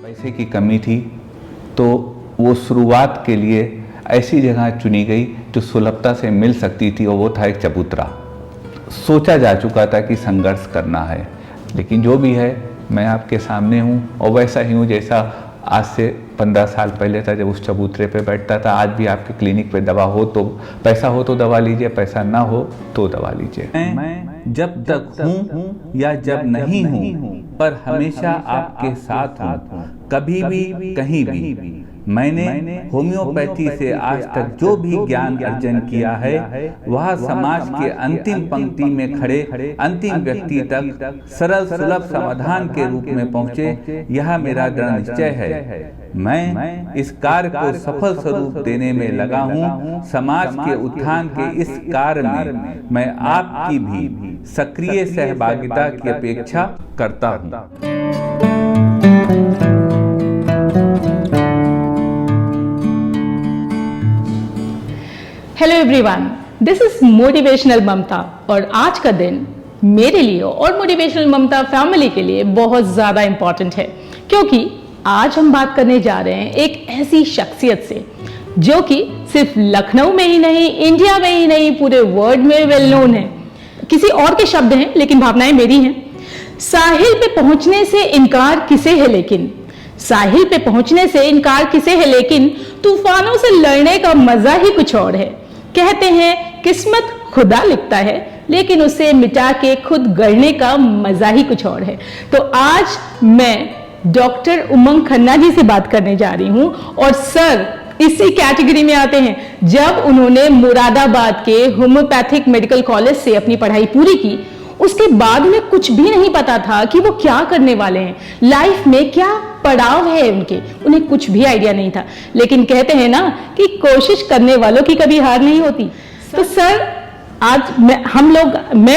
पैसे की कमी थी तो वो शुरुआत के लिए ऐसी जगह चुनी गई जो सुलभता से मिल सकती थी और वो था एक चबूतरा। सोचा जा चुका था कि संघर्ष करना है, लेकिन जो भी है मैं आपके सामने हूँ और वैसा ही हूँ जैसा आज से 15 साल पहले था जब उस चबूतरे पे बैठता था। आज भी आपके क्लिनिक पे दवा हो तो पैसा हो तो दवा लीजिए, पैसा ना हो तो दवा लीजिए। मैं जब तक हूँ या जब नहीं हूँ पर हमेशा आपके साथ हूँ, कभी भी कहीं भी। मैंने होम्योपैथी से आज तक जो भी ज्ञान अर्जन किया है वह समाज के अंतिम पंक्ति में खड़े अंतिम व्यक्ति तक सरल सुलभ समाधान के रूप में पहुंचे, यह मेरा दृढ़ निश्चय है। मैं इस कार्य को सफल स्वरूप देने में लगा हूं। समाज के उत्थान के इस कार्य में मैं आपकी भी सक्रिय सहभागिता की अपेक्षा करता हूं। Hello everyone, this is motivational Mamta और आज का दिन मेरे लिए और मोटिवेशनल ममता फैमिली के लिए बहुत ज़्यादा इम्पॉर्टेंट है, क्योंकि आज हम बात करने जा रहे हैं एक ऐसी शख्सियत से जो कि सिर्फ लखनऊ में ही नहीं, इंडिया में ही नहीं, पूरे वर्ल्ड में वेल नोन है। किसी और के शब्द हैं लेकिन भावनाएं मेरी हैं। साहिल पे पहुंचने से इनकार किसे है लेकिन, साहिल पे पहुंचने से इनकार किसे है लेकिन, तूफानों से लड़ने का मजा ही कुछ और है। कहते हैं किस्मत खुदा लिखता है, लेकिन उसे मिटा के खुद गढ़ने का मजा ही कुछ और है। तो आज मैं डॉक्टर उमंग खन्ना जी से बात करने जा रही हूं और सर इसी कैटेगरी में आते हैं। जब उन्होंने मुरादाबाद के होम्योपैथिक मेडिकल कॉलेज से अपनी पढ़ाई पूरी की, उसके बाद उन्हें कुछ भी नहीं पता था कि वो क्या करने वाले हैं, लाइफ में क्या पड़ाव है उन्हें कुछ भी आइडिया नहीं था। लेकिन कहते हैं ना कि कोशिश करने वालों की कभी हार नहीं होती। तो सर आज मैं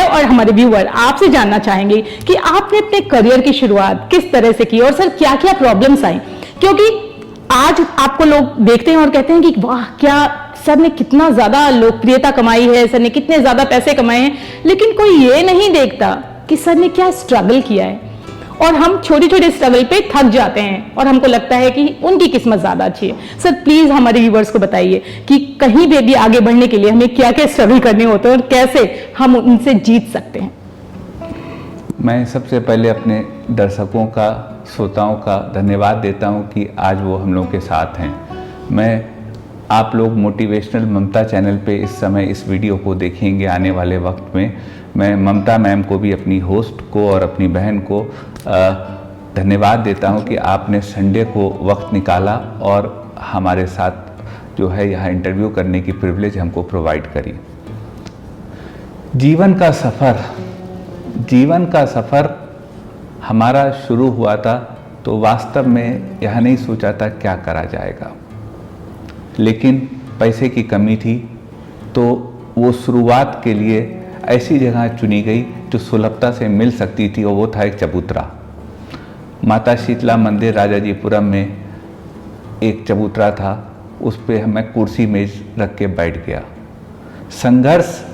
और हमारे व्यूअर आपसे जानना चाहेंगे कि आपने अपने करियर की शुरुआत किस तरह से की और सर क्या क्या प्रॉब्लम्स आई, क्योंकि आज आपको लोग देखते हैं और कहते हैं कि वाह क्या सर ने कितना ज्यादा लोकप्रियता कमाई है, सर ने कितने ज्यादा पैसे कमाए हैं, लेकिन कोई ये नहीं देखता कि सर ने क्या स्ट्रगल किया है। और हम छोटे छोटे स्ट्रगल पे थक जाते हैं और हमको लगता है कि उनकी किस्मत ज्यादा अच्छी है। सर प्लीज हमारे व्यूवर्स को बताइए कि कहीं भी आगे बढ़ने के लिए हमें क्या क्या स्ट्रगल करने होते हैं और कैसे हम उनसे जीत सकते हैं। मैं सबसे पहले अपने दर्शकों का, श्रोताओं का धन्यवाद देता हूं कि आज वो हम लोगों के साथ हैं। मैं आप लोग मोटिवेशनल ममता चैनल पे इस समय इस वीडियो को देखेंगे आने वाले वक्त में। मैं ममता मैम को भी, अपनी होस्ट को और अपनी बहन को धन्यवाद देता हूं कि आपने संडे को वक्त निकाला और हमारे साथ जो है यहाँ इंटरव्यू करने की प्रिविलेज हमको प्रोवाइड करी। जीवन का सफ़र हमारा शुरू हुआ था तो वास्तव में यह नहीं सोचा था क्या करा जाएगा, लेकिन पैसे की कमी थी तो वो शुरुआत के लिए ऐसी जगह चुनी गई जो सुलभता से मिल सकती थी और वो था एक चबूतरा। माता शीतला मंदिर राजाजीपुरम में एक चबूतरा था, उस पर मैं कुर्सी मेज रख के बैठ गया। संघर्ष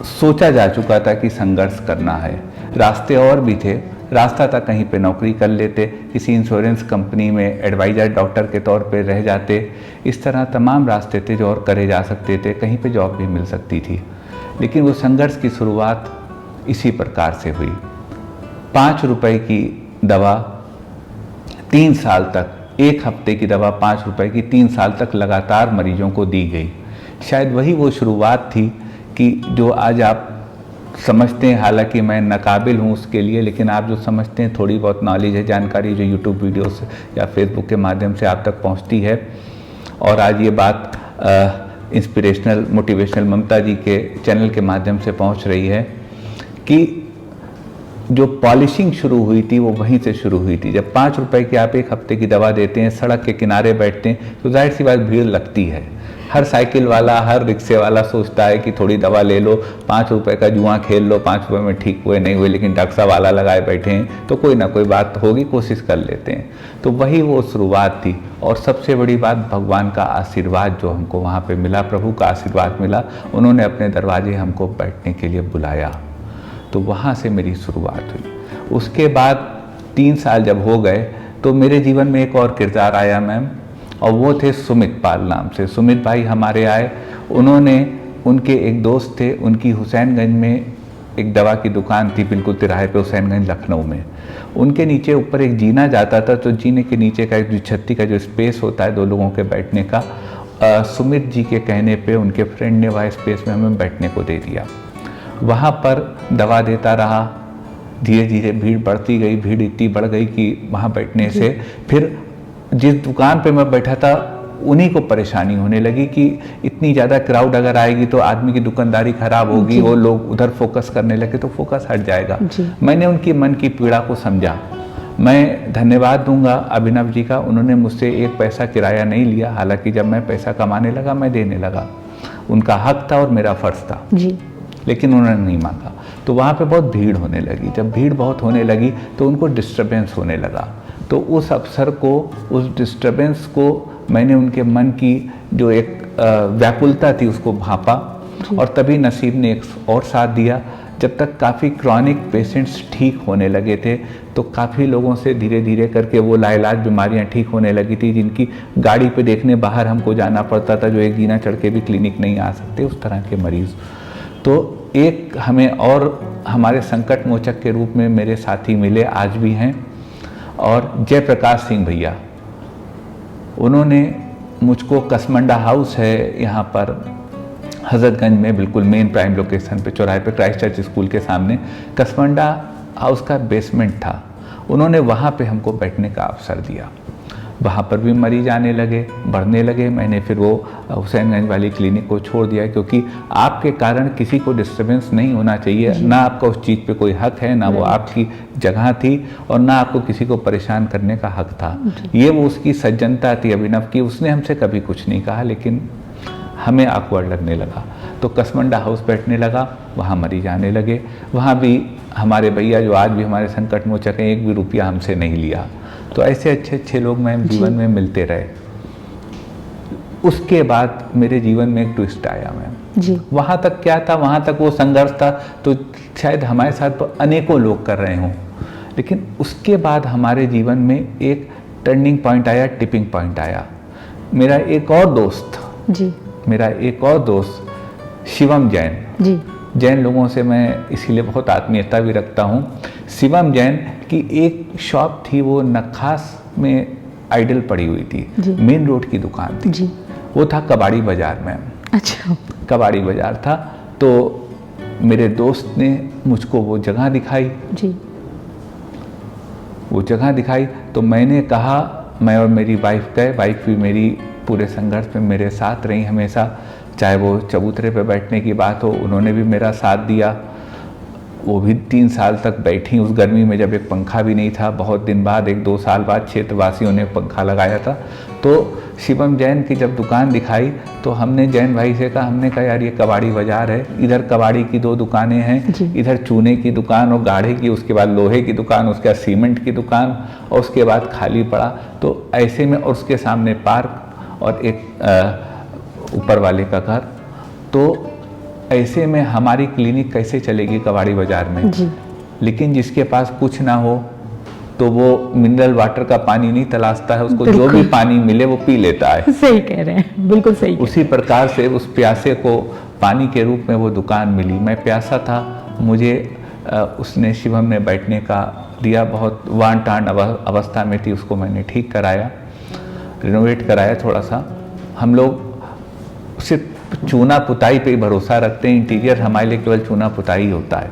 सोचा जा चुका था कि संघर्ष करना है। रास्ते और भी थे, रास्ता था कहीं पे नौकरी कर लेते, किसी इंश्योरेंस कंपनी में एडवाइज़र डॉक्टर के तौर पे रह जाते। इस तरह तमाम रास्ते थे जो और करे जा सकते थे, कहीं पे जॉब भी मिल सकती थी। लेकिन वो संघर्ष की शुरुआत इसी प्रकार से हुई। 5 रुपए की दवा 3 साल तक, 1 हफ्ते की दवा 5 रुपए की 3 साल तक लगातार मरीजों को दी गई। शायद वही वो शुरुआत थी कि जो आज आप समझते हैं, हालांकि मैं नाकाबिल हूँ उसके लिए, लेकिन आप जो समझते हैं थोड़ी बहुत नॉलेज है, जानकारी जो यूट्यूब वीडियोस या फेसबुक के माध्यम से आप तक पहुँचती है। और आज ये बात इंस्पिरेशनल मोटिवेशनल ममता जी के चैनल के माध्यम से पहुँच रही है कि जो पॉलिशिंग शुरू हुई थी वो वहीं से शुरू हुई थी। जब 5 रुपए की आप 1 हफ्ते की दवा देते हैं, सड़क के किनारे बैठते हैं, तो जाहिर सी बात भीड़ लगती है। हर साइकिल वाला, हर रिक्शे वाला सोचता है कि थोड़ी दवा ले लो, 5 रुपए का जुआ खेल लो, 5 रुपए में ठीक हुए नहीं हुए, लेकिन डॉक्टर साहब वाला लगाए बैठे हैं तो कोई ना कोई बात होगी, कोशिश कर लेते हैं। तो वही वो शुरुआत थी। और सबसे बड़ी बात भगवान का आशीर्वाद जो हमको वहाँ पे मिला, प्रभु का आशीर्वाद मिला, उन्होंने अपने दरवाजे हमको बैठने के लिए बुलाया, तो वहाँ से मेरी शुरुआत हुई। उसके बाद 3 साल जब हो गए तो मेरे जीवन में एक और किरदार आया मैम, और वो थे सुमित पाल नाम से। सुमित भाई हमारे आए, उन्होंने, उनके एक दोस्त थे, उनकी हुसैनगंज में एक दवा की दुकान थी, बिल्कुल तिराहे पे हुसैनगंज लखनऊ में। उनके नीचे ऊपर एक जीना जाता था, तो जीने के नीचे का एक छत्ती का जो स्पेस होता है 2 लोगों के बैठने का, सुमित जी के कहने पे उनके फ्रेंड ने वह स्पेस में हमें बैठने को दे दिया। वहाँ पर दवा देता रहा, धीरे धीरे भीड़ बढ़ती गई, भीड़ इतनी बढ़ गई कि वहाँ बैठने से फिर जिस दुकान पे मैं बैठा था उन्हीं को परेशानी होने लगी कि इतनी ज़्यादा क्राउड अगर आएगी तो आदमी की दुकानदारी खराब होगी, वो लोग उधर फोकस करने लगे तो फोकस हट जाएगा। मैंने उनकी मन की पीड़ा को समझा। मैं धन्यवाद दूंगा अभिनव जी का, उन्होंने मुझसे 1 पैसा किराया नहीं लिया, हालांकि जब मैं पैसा कमाने लगा मैं देने लगा, उनका हक था और मेरा फ़र्ज़ था जी, लेकिन उन्होंने नहीं मांगा। तो वहाँ पे बहुत भीड़ होने लगी, जब भीड़ बहुत होने लगी तो उनको डिस्टर्बेंस होने लगा। तो उस अवसर को, उस डिस्टर्बेंस को मैंने उनके मन की जो एक व्याकुलता थी उसको भांपा, और तभी नसीब ने एक और साथ दिया। जब तक काफ़ी क्रॉनिक पेशेंट्स ठीक होने लगे थे तो काफ़ी लोगों से धीरे धीरे करके वो लाइलाज बीमारियां ठीक होने लगी थी, जिनकी गाड़ी पे देखने बाहर हमको जाना पड़ता था, जो एक जीना चढ़ के भी क्लिनिक नहीं आ सकते, उस तरह के मरीज़। तो एक हमें और हमारे संकट मोचक के रूप में मेरे साथी मिले, आज भी हैं, और जयप्रकाश सिंह भैया, उन्होंने मुझको कसमंडा हाउस है यहाँ पर हज़रतगंज में, बिल्कुल मेन प्राइम लोकेशन पे, चौराहे पे, क्राइस्ट चर्च स्कूल के सामने कसमंडा हाउस का बेसमेंट था, उन्होंने वहाँ पे हमको बैठने का अवसर दिया। वहाँ पर भी मरीज आने लगे, बढ़ने लगे। मैंने फिर वो हुसैनगंज वाली क्लिनिक को छोड़ दिया, क्योंकि आपके कारण किसी को डिस्टर्बेंस नहीं होना चाहिए, ना आपका उस चीज़ पे कोई हक है, ना वो आपकी जगह थी, और ना आपको किसी को परेशान करने का हक था। ये वो उसकी सज्जनता थी अभिनव की, उसने हमसे कभी कुछ नहीं कहा, लेकिन हमें ऑकवर्ड लगने लगा तो कसमंडा हाउस बैठने लगा, वहाँ मरीज आने लगे। वहाँ भी हमारे भैया जो आज भी हमारे संकट मोचक हैं, 1 भी रुपया हमसे नहीं लिया। तो ऐसे अच्छे अच्छे लोग मैम जीवन में मिलते रहे। उसके बाद मेरे जीवन में एक ट्विस्ट आया मैम जी। वहाँ तक क्या था, वहाँ तक वो संघर्ष था, तो शायद हमारे साथ तो अनेकों लोग कर रहे हों, लेकिन उसके बाद हमारे जीवन में एक टर्निंग पॉइंट आया, टिपिंग पॉइंट आया। मेरा एक और दोस्त शिवम जैन जी, जैन लोगों से मैं इसीलिए बहुत आत्मीयता भी रखता हूँ। शिवम जैन की एक शॉप थी, वो नखास में आइडल पड़ी हुई थी, मेन रोड की दुकान थी जी। वो था कबाड़ी बाजार में। अच्छा, कबाड़ी बाजार था। तो मेरे दोस्त ने मुझको वो जगह दिखाई जी, वो जगह दिखाई, तो मैंने कहा, मैं और मेरी वाइफ गए, वाइफ भी मेरी पूरे संघर्ष में मेरे साथ रही हमेशा, चाहे वो चबूतरे पे बैठने की बात हो, उन्होंने भी मेरा साथ दिया। वो भी 3 साल तक बैठी उस गर्मी में, जब एक पंखा भी नहीं था। बहुत दिन बाद, 1-2 साल बाद क्षेत्रवासियों ने पंखा लगाया था। तो शिवम जैन की जब दुकान दिखाई तो हमने जैन भाई से कहा, हमने कहा यार ये कबाड़ी बाजार है, इधर कबाड़ी की 2 दुकानें हैं, इधर चूने की दुकान और गाढ़े की, उसके बाद लोहे की दुकान, उसके बाद सीमेंट की दुकान, और उसके बाद खाली पड़ा। तो ऐसे में, और उसके सामने पार्क और एक ऊपर वाले का घर, तो ऐसे में हमारी क्लिनिक कैसे चलेगी कबाड़ी बाजार में जी। लेकिन जिसके पास कुछ ना हो तो वो मिनरल वाटर का पानी नहीं तलाशता है, उसको जो भी पानी मिले वो पी लेता है। सही कह रहे हैं, बिल्कुल सही। उसी प्रकार से उस प्यासे को पानी के रूप में वो दुकान मिली। मैं प्यासा था, मुझे उसने, शिवम ने बैठने का दिया। बहुत वान टान अवस्था में थी, उसको मैंने ठीक कराया, रिनोवेट कराया थोड़ा सा। हम लोग सिर्फ चूना पुताई पे ही भरोसा रखते हैं, इंटीरियर हमारे लिए केवल चूना पुताई ही होता है,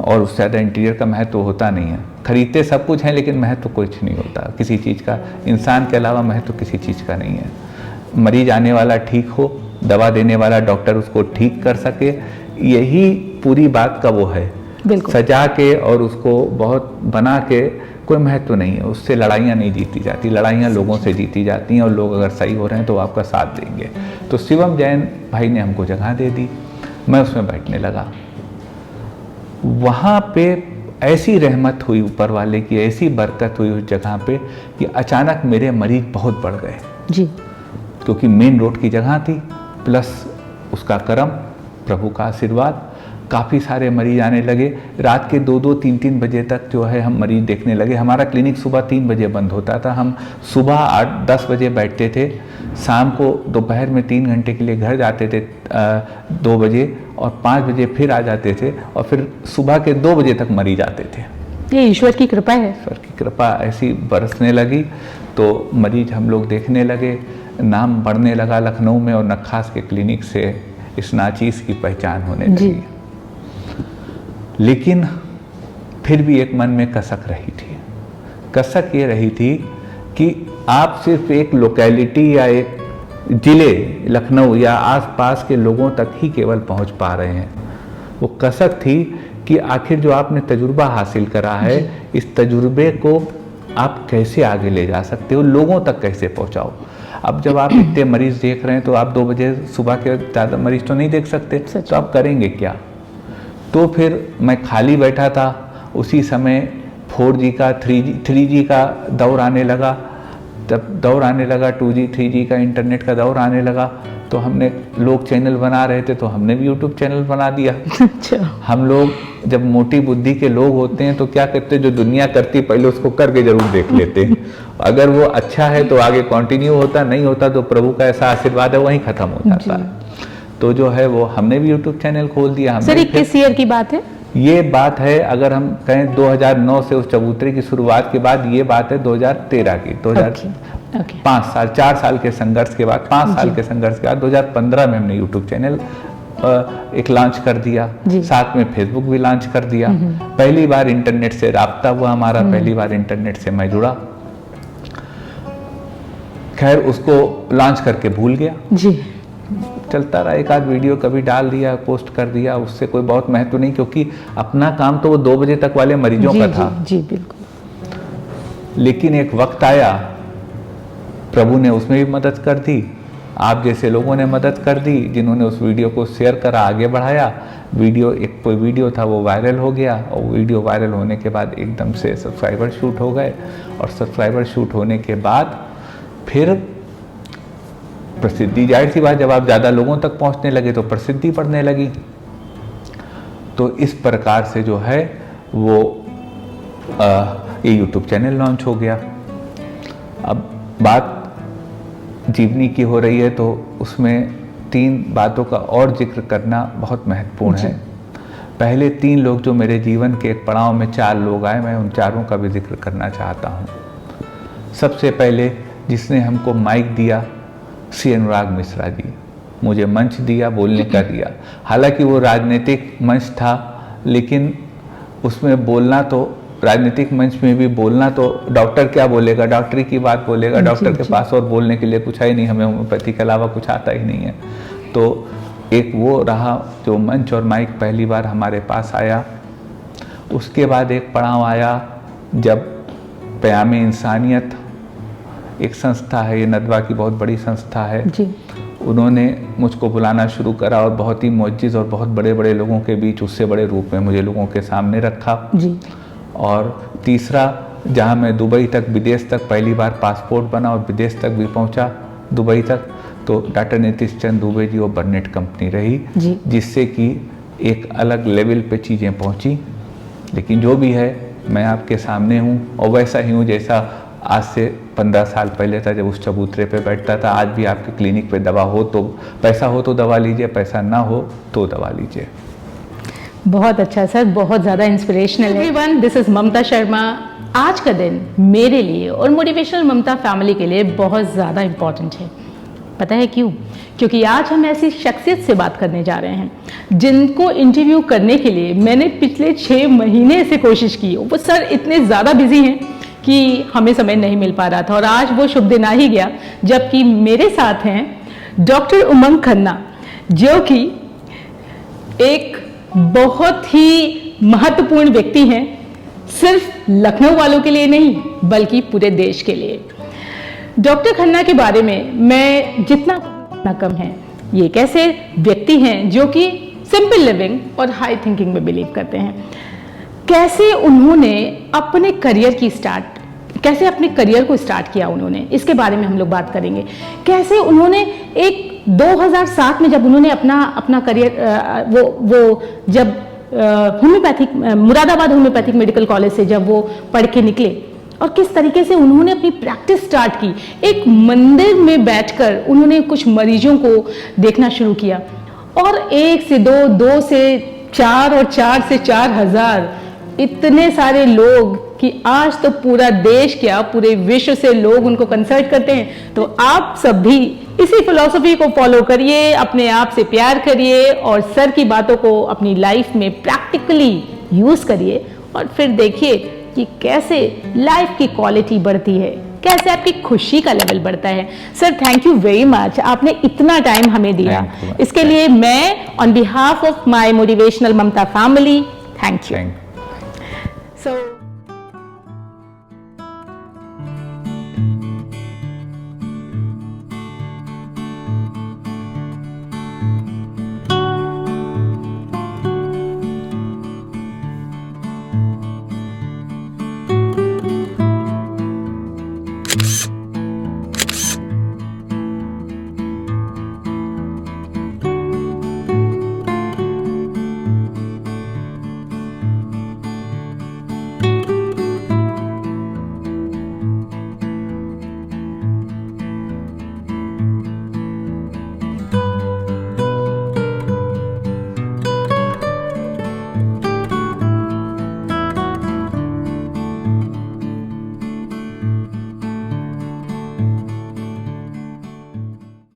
और उससे ज़्यादा इंटीरियर का महत्व होता नहीं है। खरीदते सब कुछ है, लेकिन महत्व कुछ नहीं होता किसी चीज़ का, इंसान के अलावा महत्व किसी चीज़ का नहीं है। मरीज आने वाला ठीक हो, दवा देने वाला डॉक्टर उसको ठीक कर सके, यही पूरी बात का वो है। सजा के और उसको बहुत बना के कोई महत्व नहीं है, उससे लड़ाइयाँ नहीं जीती जाती, लड़ाइयाँ लोगों से जीती जाती हैं, और लोग अगर सही हो रहे हैं तो आपका साथ देंगे। तो शिवम जैन भाई ने हमको जगह दे दी, मैं उसमें बैठने लगा। वहाँ पे ऐसी रहमत हुई ऊपर वाले की, ऐसी बरकत हुई उस जगह पे कि अचानक मेरे मरीज बहुत बढ़ गए जी, क्योंकि मेन रोड की जगह थी, प्लस उसका करम, प्रभु का आशीर्वाद। काफ़ी सारे मरीज आने लगे। रात के 2-2, 3-3 बजे तक जो है हम मरीज देखने लगे। हमारा क्लिनिक सुबह 3 बजे बंद होता था। हम सुबह 8-10 बजे बैठते थे, शाम को दोपहर में 3 घंटे के लिए घर जाते थे 2 बजे, और 5 बजे फिर आ जाते थे, और फिर सुबह के 2 बजे तक मरीज आते थे। ये ईश्वर की कृपा है। ईश्वर की कृपा ऐसी बरसने लगी तो मरीज हम लोग देखने लगे, नाम बढ़ने लगा लखनऊ में, और नक्खास के क्लिनिक से इस नाचीज़ की पहचान होने लगी। लेकिन फिर भी एक मन में कसक रही थी। कसक ये रही थी कि आप सिर्फ एक लोकेलिटी या एक ज़िले लखनऊ या आसपास के लोगों तक ही केवल पहुंच पा रहे हैं। वो कसक थी कि आखिर जो आपने तजुर्बा हासिल करा है, इस तजुर्बे को आप कैसे आगे ले जा सकते हो, लोगों तक कैसे पहुंचाओ। अब जब आप इतने मरीज देख रहे हैं तो आप 2 बजे सुबह के ज़्यादा मरीज तो नहीं देख सकते, तो आप करेंगे क्या। तो फिर मैं खाली बैठा था, उसी समय 4G का 3G का दौर आने लगा। जब दौर आने लगा 2G 3G का इंटरनेट का दौर आने लगा, तो हमने लोग चैनल बना रहे थे तो हमने भी यूट्यूब चैनल बना दिया। अच्छा। हम लोग जब मोटी बुद्धि के लोग होते हैं तो क्या करते हैं, जो दुनिया करती पहले उसको करके जरूर देख लेते हैं। अगर वो अच्छा है तो आगे कंटिन्यू होता, नहीं होता तो प्रभु का ऐसा आशीर्वाद है वहीं खत्म हो जाता है। तो जो है वो हमने भी यूट्यूब चैनल खोल दिया। सर, किस ईयर की बात है? ये बात है, अगर हम कहें 2009 से उस चबूतरे की शुरुआत के बाद, ये बात है 2013 की। 5 साल 4 साल के संघर्ष के बाद, 5 साल के संघर्ष के बाद 2015 में हमने यूट्यूब चैनल एक लॉन्च कर दिया, साथ में फेसबुक भी लॉन्च कर दिया। पहली बार इंटरनेट से राब्ता हुआ हमारा, पहली बार इंटरनेट से मैं जुड़ा। खैर उसको लॉन्च करके भूल गया जी, चलता रहा, एक आध वीडियो कभी डाल दिया, पोस्ट कर दिया, उससे कोई बहुत महत्व नहीं, क्योंकि अपना काम तो वो 2 बजे तक वाले मरीजों का था। जी बिल्कुल। लेकिन एक वक्त आया, प्रभु ने उसमें भी मदद कर दी, आप जैसे लोगों ने मदद कर दी, जिन्होंने उस वीडियो को शेयर करा, आगे बढ़ाया। कोई वीडियो था वो वायरल हो गया, और वीडियो वायरल होने के बाद एकदम से सब्सक्राइबर शूट हो गए, और सब्सक्राइबर शूट होने के बाद फिर प्रसिद्धि, जाहिर सी बात, जब आप ज़्यादा लोगों तक पहुंचने लगे तो प्रसिद्धि बढ़ने लगी। तो इस प्रकार से जो है वो ये यूट्यूब चैनल लॉन्च हो गया। अब बात जीवनी की हो रही है तो उसमें 3 बातों का और जिक्र करना बहुत महत्वपूर्ण है। पहले 3 लोग जो मेरे जीवन के एक पड़ाव में 4 लोग आए, मैं उन चारों का भी जिक्र करना चाहता हूँ। सबसे पहले जिसने हमको माइक दिया, श्री अनुराग मिश्रा जी, मुझे मंच दिया, बोलने का दिया। हालांकि वो राजनीतिक मंच था, लेकिन उसमें बोलना तो, राजनीतिक मंच में भी बोलना तो डॉक्टर क्या बोलेगा, डॉक्टरी की बात बोलेगा, डॉक्टर के पास और बोलने के लिए कुछ है ही नहीं, हमें होम्योपैथी के अलावा कुछ आता ही नहीं है। तो एक वो रहा जो मंच और माइक पहली बार हमारे पास आया। उसके बाद एक पड़ाव आया जब क़याम-ए इंसानियत एक संस्था है, ये नदवा की बहुत बड़ी संस्था है जी, उन्होंने मुझको बुलाना शुरू करा, और बहुत ही मुअज्जिज़ और बहुत बड़े बड़े लोगों के बीच उससे बड़े रूप में मुझे लोगों के सामने रखा जी। और तीसरा, जहाँ मैं दुबई तक, विदेश तक पहली बार पासपोर्ट बना और विदेश तक भी पहुँचा, दुबई तक, तो डॉक्टर नीतीश चंद दुबे जी वो बर्नेट कंपनी रही जी, जिससे कि एक अलग लेवल पे चीज़ें पहुँची। लेकिन जो भी है, मैं आपके सामने हूँ, और वैसा ही हूँ जैसा आज से 15 साल पहले था, जब उस चबूतरे पे बैठता था। आज भी आपके क्लिनिक पे दवा हो तो, पैसा हो तो दवा लीजिए, पैसा ना हो तो दवा लीजिए। बहुत अच्छा सर, बहुत ज़्यादा इंस्पिरेशनल है। Everyone, this is Mamta Sharma. आज का दिन मेरे लिए और मोटिवेशनल ममता फैमिली के लिए बहुत ज़्यादा इम्पॉर्टेंट है। पता है क्यों? क्योंकि आज हम ऐसी शख्सियत से बात करने जा रहे हैं जिनको इंटरव्यू करने के लिए मैंने पिछले 6 महीने से कोशिश की। वो सर इतने ज़्यादा बिजी हैं कि हमें समय नहीं मिल पा रहा था, और आज वो शुभ दिन आ ही गया जबकि मेरे साथ हैं डॉक्टर उमंग खन्ना, जो कि एक बहुत ही महत्वपूर्ण व्यक्ति हैं, सिर्फ लखनऊ वालों के लिए नहीं बल्कि पूरे देश के लिए। डॉक्टर खन्ना के बारे में मैं जितना कम है। ये एक ऐसे व्यक्ति हैं जो कि सिंपल लिविंग और हाई थिंकिंग में बिलीव करते हैं। कैसे उन्होंने अपने करियर को स्टार्ट किया उन्होंने, इसके बारे में हम लोग बात करेंगे। कैसे उन्होंने एक 2007 में जब उन्होंने अपना करियर वो जब homeopathic Moradabad homeopathic medical college से जब वो पढ़ के निकले और किस तरीके से उन्होंने अपनी प्रैक्टिस स्टार्ट की, एक मंदिर में बैठकर उन्होंने कुछ मरीजों को देखना शुरू किया और 1 से 2, 2 से 4 और 4 से 4,000 इतने सारे लोग कि आज तो पूरा देश क्या पूरे विश्व से लोग उनको कंसल्ट करते हैं। तो आप सब भी इसी फिलॉसफी को फॉलो करिए, अपने आप से प्यार करिए और सर की बातों को अपनी लाइफ में प्रैक्टिकली यूज करिए और फिर देखिए कि कैसे लाइफ की क्वालिटी बढ़ती है, कैसे आपकी खुशी का लेवल बढ़ता है। Sir thank you very much, आपने इतना टाइम हमें दिया, इसके लिए मैं on behalf of my motivational Mamta family thank you.